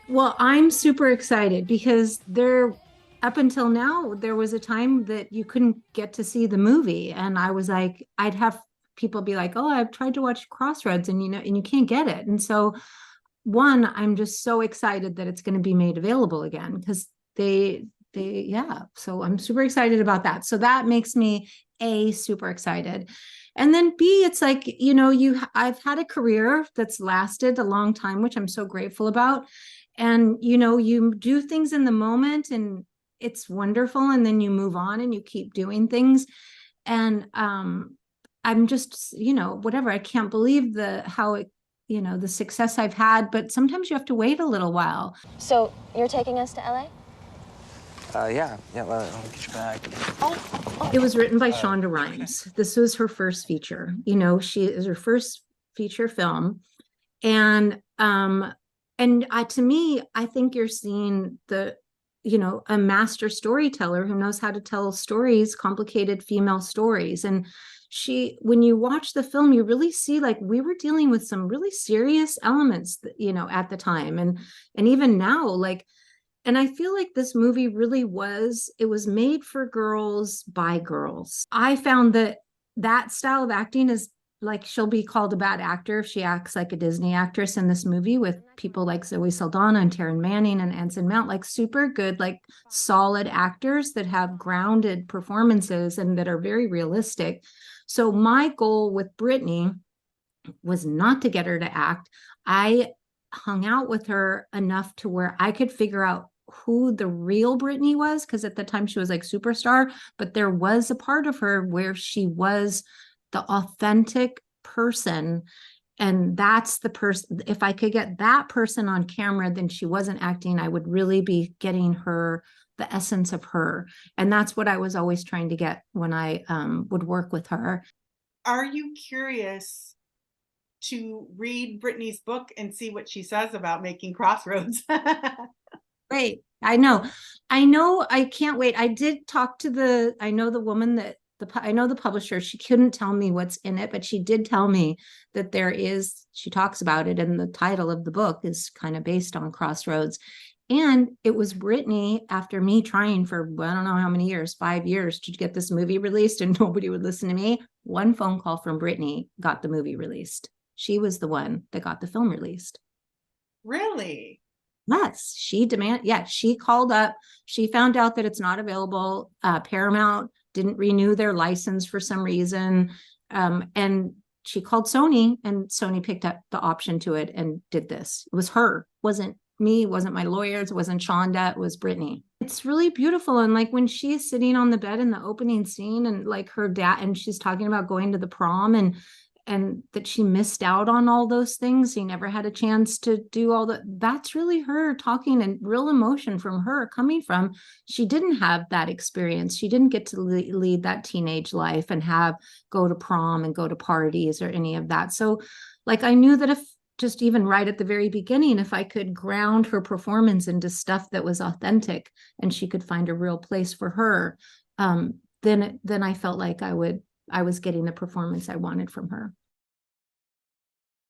Well, I'm super excited because up until now, there was a time that you couldn't get to see the movie. And I was like, I'd have people be like, oh, I've tried to watch Crossroads and and you can't get it. And so one, I'm just so excited that it's going to be made available again because yeah. So I'm super excited about that. So that makes me super excited. And then B, it's like, I've had a career that's lasted a long time, which I'm so grateful about. And, you do things in the moment and it's wonderful. And then you move on and you keep doing things. And I'm just, whatever. I can't believe the success I've had, but sometimes you have to wait a little while. So you're taking us to LA? Yeah, let me get your bag. It was written by Shonda Rhimes. This was her first feature. She is her first feature film. And to me, I think you're seeing a master storyteller who knows how to tell stories, complicated female stories. And when you watch the film, you really see like we were dealing with some really serious elements, at the time. And even now, like, and I feel like this movie really it was made for girls by girls. I found that style of acting is like she'll be called a bad actor if she acts like a Disney actress in this movie with people like Zoe Saldana and Taryn Manning and Anson Mount, like super good, like solid actors that have grounded performances and that are very realistic. So my goal with Britney was not to get her to act. I hung out with her enough to where I could figure out who the real Britney was, because at the time she was like superstar, but there was a part of her where she was the authentic person. And that's the person, if I could get that person on camera, then she wasn't acting. I would really be getting her, the essence of her. And that's what I was always trying to get when I would work with her. Are you curious to read Brittany's book and see what she says about making Crossroads? Great. I know. I can't wait. I know the woman I know the publisher. She couldn't tell me what's in it, but she did tell me that she talks about it. And the title of the book is kind of based on Crossroads. And it was Britney, after me trying for, I don't know how many years, 5 years to get this movie released and nobody would listen to me. One phone call from Britney got the movie released. She was the one that got the film released. Really? Yes, she called up. She found out that it's not available. Paramount didn't renew their license for some reason. And she called Sony and Sony picked up the option to it and did this. It was her, wasn't me, wasn't my lawyers, it wasn't Shonda, it was Britney. It's really beautiful. And like when she's sitting on the bed in the opening scene and like her dad, and she's talking about going to the prom and that she missed out on all those things. He never had a chance to do all that. That's really her talking, and real emotion from her coming from, she didn't have that experience. She didn't get to lead that teenage life and go to prom and go to parties or any of that. So like, I knew that if just even right at the very beginning, if I could ground her performance into stuff that was authentic and she could find a real place for her, then I felt like I was getting the performance I wanted from her.